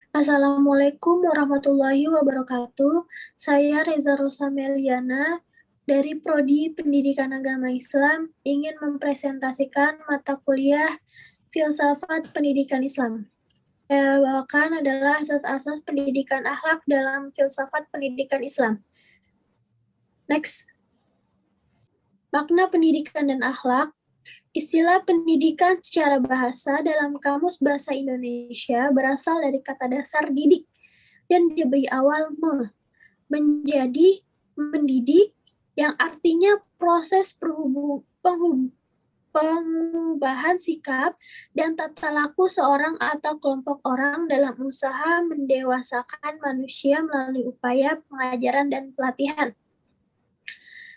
Assalamualaikum warahmatullahi wabarakatuh. Saya Reza Rosa Meliana dari Prodi Pendidikan Agama Islam ingin mempresentasikan mata kuliah Filsafat Pendidikan Islam. Yang bawakan adalah asas-asas pendidikan akhlak dalam filsafat pendidikan Islam. Next. Makna pendidikan dan akhlak. Istilah pendidikan secara bahasa dalam Kamus Bahasa Indonesia berasal dari kata dasar didik dan diberi awal menjadi mendidik yang artinya proses pengubahan sikap dan tata laku seorang atau kelompok orang dalam usaha mendewasakan manusia melalui upaya pengajaran dan pelatihan.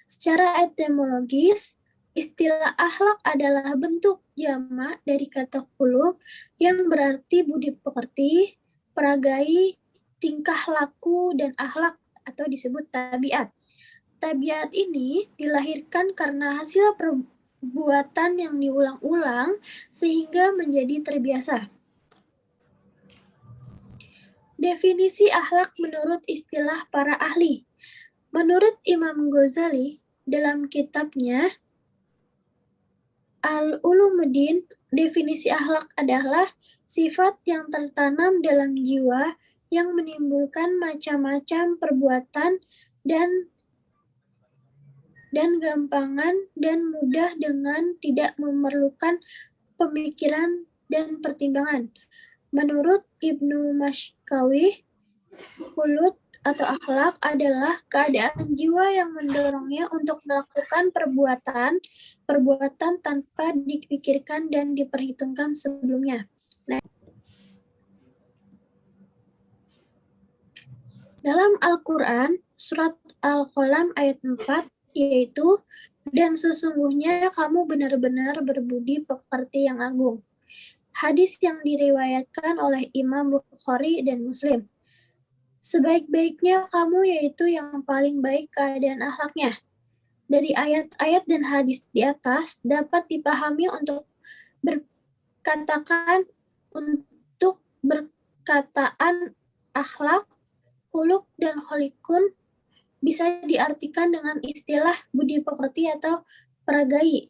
Secara etimologis, istilah akhlak adalah bentuk jamak dari kata khuluq yang berarti budi pekerti, peragai, tingkah laku, dan akhlak atau disebut tabiat. Tabiat ini dilahirkan karena hasil perbuatan yang diulang-ulang sehingga menjadi terbiasa. Definisi akhlak menurut istilah para ahli. Menurut Imam Ghazali, dalam kitabnya Al-Ulumuddin, definisi akhlak adalah sifat yang tertanam dalam jiwa yang menimbulkan macam-macam perbuatan dan gampangan dan mudah dengan tidak memerlukan pemikiran dan pertimbangan. Menurut Ibnu Mashkawi, khulud atau akhlak adalah keadaan jiwa yang mendorongnya untuk melakukan perbuatan tanpa dipikirkan dan diperhitungkan sebelumnya. Dalam Al-Quran, surat Al-Qalam ayat 4, yaitu, dan sesungguhnya kamu benar-benar berbudi pekerti yang agung. Hadis yang diriwayatkan oleh Imam Bukhari dan Muslim. Sebaik-baiknya kamu yaitu yang paling baik keadaan akhlaknya. Dari ayat-ayat dan hadis di atas dapat dipahami untuk berkataan akhlak, khuluq, dan kholikun bisa diartikan dengan istilah budi pekerti atau peragai,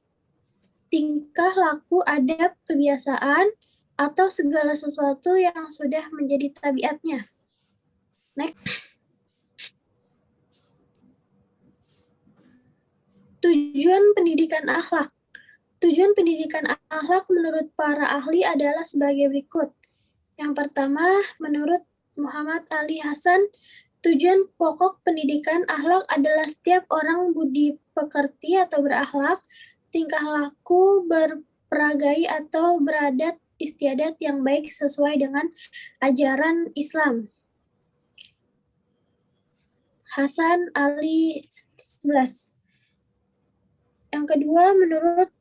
tingkah laku, adab, kebiasaan, atau segala sesuatu yang sudah menjadi tabiatnya. Next. Tujuan pendidikan akhlak. Tujuan pendidikan akhlak menurut para ahli adalah sebagai berikut. Yang pertama, menurut Muhammad Ali Hasan, tujuan pokok pendidikan akhlak adalah setiap orang budi pekerti atau berakhlak, tingkah laku, berperagai atau beradat istiadat yang baik sesuai dengan ajaran Islam. Hasan Ali 11. Yang kedua, menurut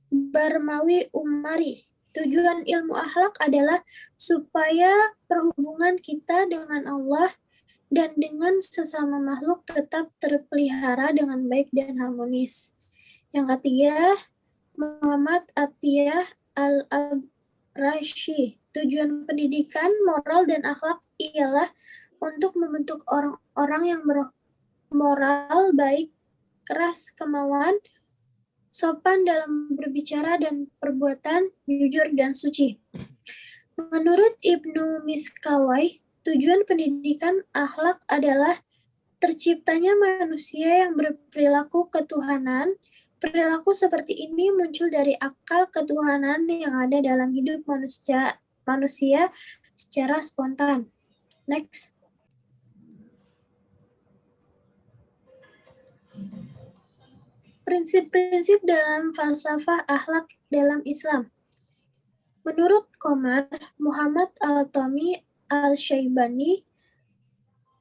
Barmawi Umari, tujuan ilmu akhlak adalah supaya perhubungan kita dengan Allah dan dengan sesama makhluk tetap terpelihara dengan baik dan harmonis. Yang ketiga, Muhammad Atiyah Al-Abrashi, tujuan pendidikan moral dan akhlak ialah untuk membentuk orang-orang yang bermoral baik, keras kemauan, sopan dalam berbicara dan perbuatan, jujur dan suci. Menurut Ibnu Miskawai, tujuan pendidikan akhlak adalah terciptanya manusia yang berperilaku ketuhanan. Perilaku seperti ini muncul dari akal ketuhanan yang ada dalam hidup manusia secara spontan. Next. Prinsip-prinsip dalam falsafah akhlak dalam Islam. Menurut Komar Muhammad Al-Tami Al-Syaibani,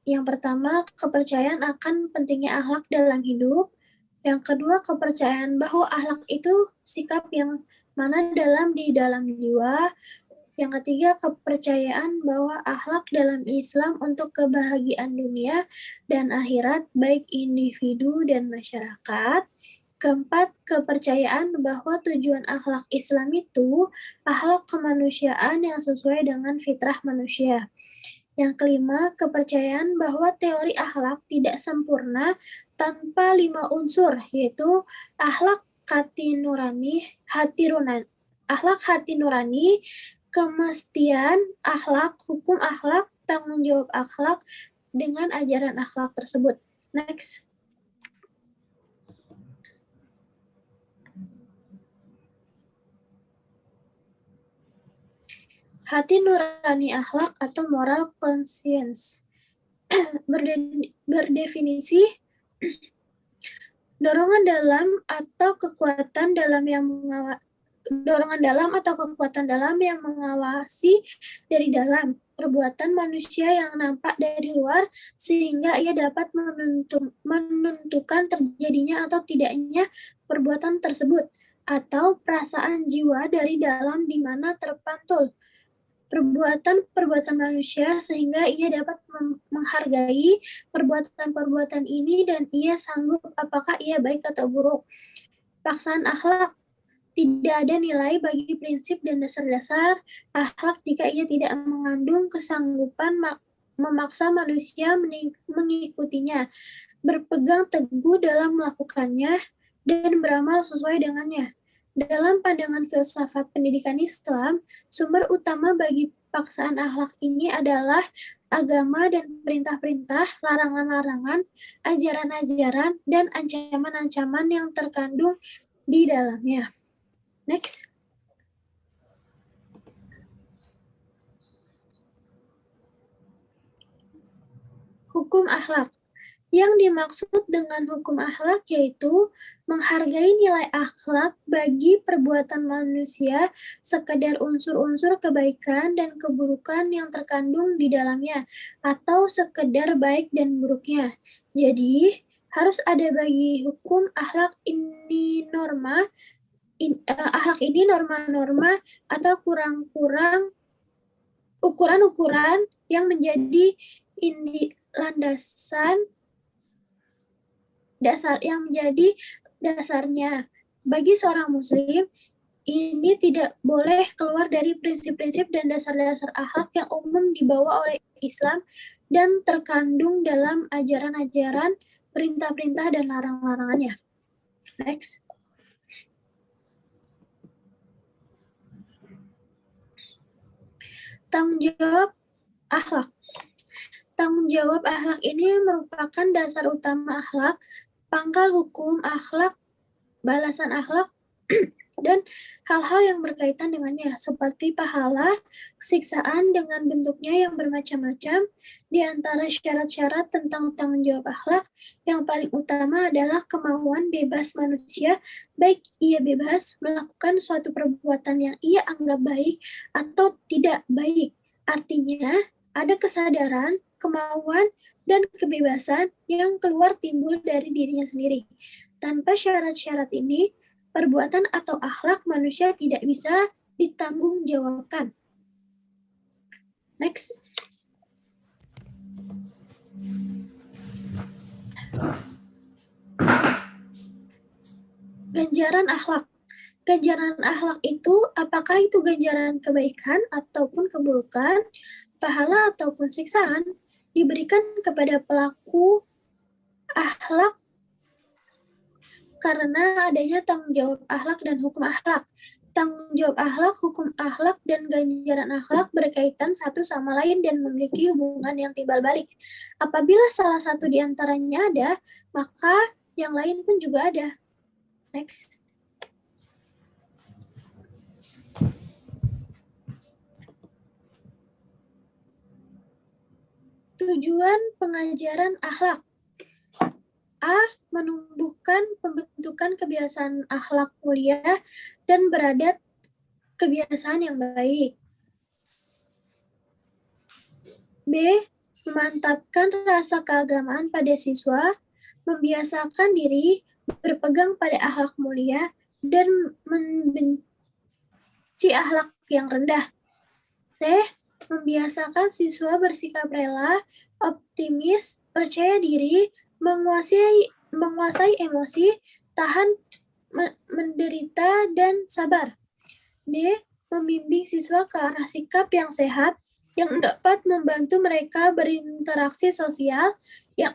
yang pertama, kepercayaan akan pentingnya akhlak dalam hidup. Yang kedua, kepercayaan bahwa akhlak itu sikap yang mana di dalam jiwa. Yang ketiga, kepercayaan bahwa akhlak dalam Islam untuk kebahagiaan dunia dan akhirat, baik individu dan masyarakat. Keempat, kepercayaan bahwa tujuan akhlak Islam itu akhlak kemanusiaan yang sesuai dengan fitrah manusia. Yang kelima, kepercayaan bahwa teori akhlak tidak sempurna tanpa 5 unsur, yaitu akhlak hati nurani, kemestian akhlak, hukum akhlak, tanggung jawab akhlak dengan ajaran akhlak tersebut. Next. Hati nurani akhlak atau moral conscience. Berdefinisi dorongan dalam atau kekuatan dalam yang mengawasi dari dalam perbuatan manusia yang nampak dari luar sehingga ia dapat menentukan terjadinya atau tidaknya perbuatan tersebut, atau perasaan jiwa dari dalam di mana terpantul perbuatan manusia sehingga ia dapat menghargai perbuatan-perbuatan ini dan ia sanggup apakah ia baik atau buruk. Paksaan akhlak. Tidak ada nilai bagi prinsip dan dasar-dasar akhlak jika ia tidak mengandung kesanggupan memaksa manusia mengikutinya, berpegang teguh dalam melakukannya, dan beramal sesuai dengannya. Dalam pandangan filsafat pendidikan Islam, sumber utama bagi paksaan akhlak ini adalah agama dan perintah-perintah, larangan-larangan, ajaran-ajaran, dan ancaman-ancaman yang terkandung di dalamnya. Next. Hukum akhlak. Yang dimaksud dengan hukum akhlak yaitu menghargai nilai akhlak bagi perbuatan manusia sekedar unsur-unsur kebaikan dan keburukan yang terkandung di dalamnya, atau sekedar baik dan buruknya. Jadi, harus ada bagi hukum akhlak ini akhlak ini norma-norma atau kurang-kurang ukuran-ukuran yang menjadi dasarnya. Bagi seorang muslim, ini tidak boleh keluar dari prinsip-prinsip dan dasar-dasar akhlak yang umum dibawa oleh Islam dan terkandung dalam ajaran-ajaran, perintah-perintah, dan larang-larangannya. Next. Tanggung jawab akhlak. Tanggung jawab akhlak ini merupakan dasar utama akhlak, pangkal hukum akhlak, balasan akhlak, dan hal-hal yang berkaitan dengannya, seperti pahala, siksaan dengan bentuknya yang bermacam-macam. Di antara syarat-syarat tentang tanggung jawab akhlak, yang paling utama adalah kemauan bebas manusia, baik ia bebas melakukan suatu perbuatan yang ia anggap baik atau tidak baik. Artinya, ada kesadaran, kemauan, dan kebebasan yang keluar timbul dari dirinya sendiri. Tanpa syarat-syarat ini, perbuatan atau akhlak manusia tidak bisa ditanggungjawabkan. Next. Ganjaran akhlak. Ganjaran akhlak itu, apakah itu ganjaran kebaikan ataupun keburukan, pahala ataupun siksaan, diberikan kepada pelaku akhlak karena adanya tanggung jawab akhlak dan hukum akhlak. Tanggung jawab akhlak, hukum akhlak, dan ganjaran akhlak berkaitan satu sama lain dan memiliki hubungan yang timbal balik. Apabila salah satu di antaranya ada, maka yang lain pun juga ada. Next. Tujuan pengajaran akhlak. A. Menumbuhkan pembentukan kebiasaan akhlak mulia dan beradat kebiasaan yang baik. B. Memantapkan rasa keagamaan pada siswa, membiasakan diri berpegang pada akhlak mulia dan membenci akhlak yang rendah. C. Membiasakan siswa bersikap rela, optimis, percaya diri, menguasai emosi, tahan menderita, dan sabar. D. Membimbing siswa ke arah sikap yang sehat, yang dapat membantu mereka berinteraksi sosial yang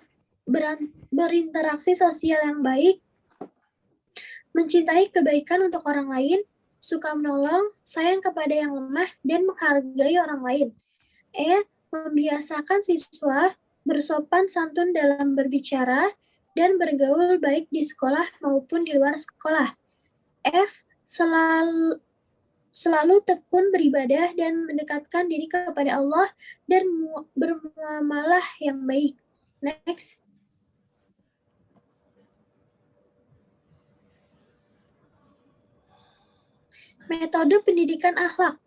baik, mencintai kebaikan untuk orang lain, suka menolong, sayang kepada yang lemah, dan menghargai orang lain. Membiasakan siswa bersopan santun dalam berbicara dan bergaul baik di sekolah maupun di luar sekolah. F. Selalu tekun beribadah dan mendekatkan diri kepada Allah dan bermuamalah yang baik. Next. Metode pendidikan akhlak.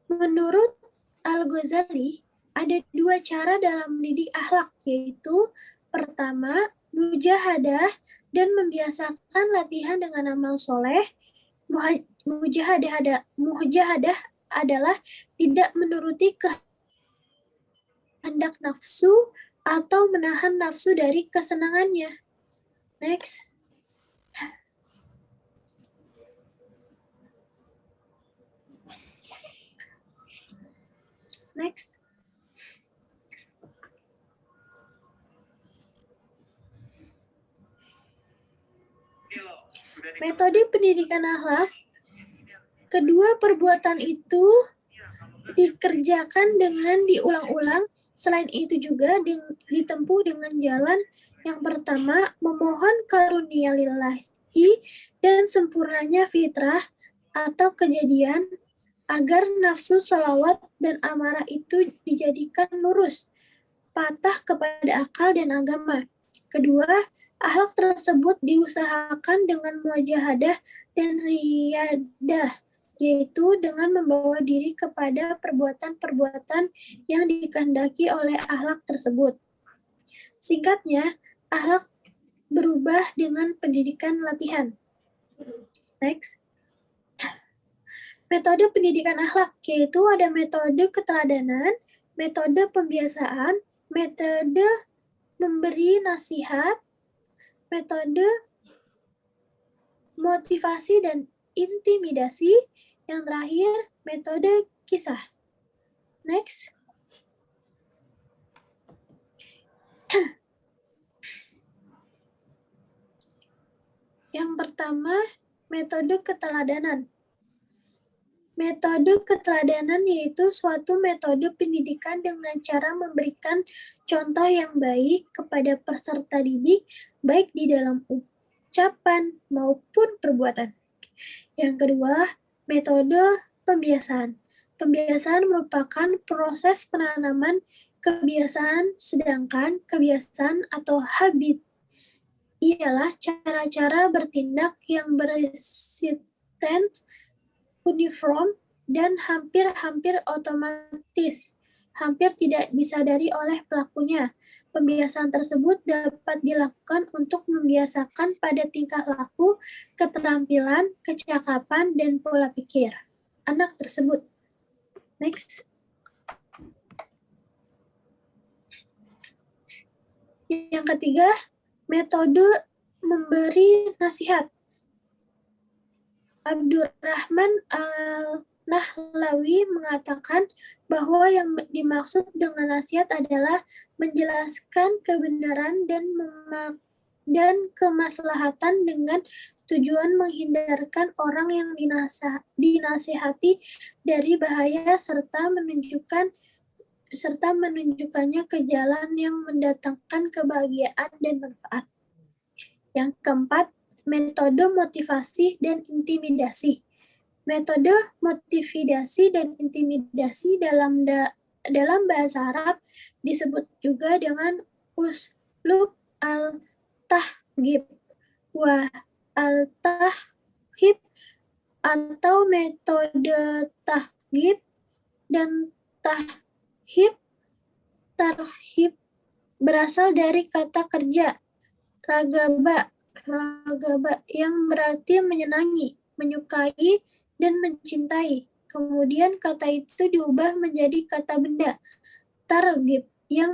Menurut Al-Ghazali, ada 2 cara dalam mendidik akhlak, yaitu pertama, mujahadah dan membiasakan latihan dengan amal soleh. Mujahadah adalah tidak menuruti kehendak nafsu atau menahan nafsu dari kesenangannya. Next. Next. Metode pendidikan akhlak. Kedua perbuatan itu dikerjakan dengan diulang-ulang. Selain itu juga ditempuh dengan jalan yang pertama, memohon karunia lillahi dan sempurnanya fitrah atau kejadian agar nafsu salawat dan amarah itu dijadikan lurus, patah kepada akal dan agama. Kedua, akhlak tersebut diusahakan dengan mujahadah dan riyadah, yaitu dengan membawa diri kepada perbuatan-perbuatan yang dikehendaki oleh akhlak tersebut. Singkatnya, akhlak berubah dengan pendidikan latihan. Next. Metode pendidikan akhlak, yaitu ada metode keteladanan, metode pembiasaan, metode memberi nasihat, metode motivasi dan intimidasi, yang terakhir metode kisah. Next. Yang pertama, metode keteladanan. Metode keteladanan yaitu suatu metode pendidikan dengan cara memberikan contoh yang baik kepada peserta didik, baik di dalam ucapan maupun perbuatan. Yang kedua, metode pembiasaan. Pembiasaan merupakan proses penanaman kebiasaan, sedangkan kebiasaan atau habit ialah cara-cara bertindak yang bersisten, uniform, dan hampir otomatis, hampir tidak disadari oleh pelakunya. Pembiasaan tersebut dapat dilakukan untuk membiasakan pada tingkah laku, keterampilan, kecakapan, dan pola pikir anak tersebut. Next. Yang ketiga, metode memberi nasihat. Abdurrahman Al-Nahlawi mengatakan bahwa yang dimaksud dengan nasihat adalah menjelaskan kebenaran dan kemaslahatan dengan tujuan menghindarkan orang yang dinasihati dari bahaya serta menunjukkannya ke jalan yang mendatangkan kebahagiaan dan manfaat. Yang keempat, metode motivasi dan intimidasi. Metode motivasi dan intimidasi dalam bahasa Arab disebut juga dengan uslub al-tahghib wa al-tahghib atau metode tahghib dan tarhib berasal dari kata kerja ragaba yang berarti menyenangi, menyukai, dan mencintai. Kemudian kata itu diubah menjadi kata benda, targhib, yang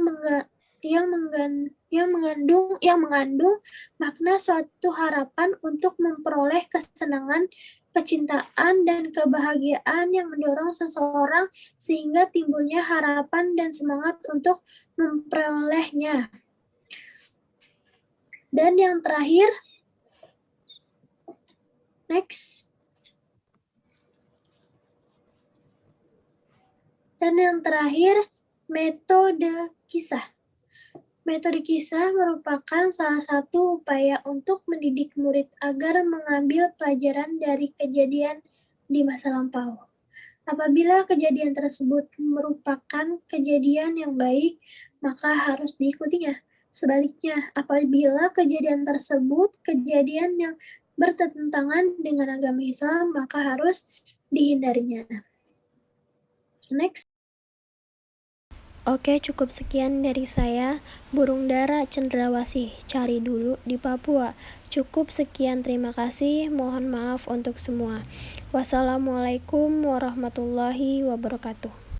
yang mengandung makna suatu harapan untuk memperoleh kesenangan, kecintaan, dan kebahagiaan yang mendorong seseorang sehingga timbulnya harapan dan semangat untuk memperolehnya. Dan yang terakhir, next. Dan yang terakhir, metode kisah. Metode kisah merupakan salah satu upaya untuk mendidik murid agar mengambil pelajaran dari kejadian di masa lampau. Apabila kejadian tersebut merupakan kejadian yang baik, maka harus diikutinya. Sebaliknya, apabila kejadian tersebut kejadian yang bertentangan dengan agama Islam, maka harus dihindarinya. Next. Oke, cukup sekian dari saya. Burung dara cendrawasih, cari dulu di Papua. Cukup sekian, terima kasih. Mohon maaf untuk semua. Wassalamualaikum warahmatullahi wabarakatuh.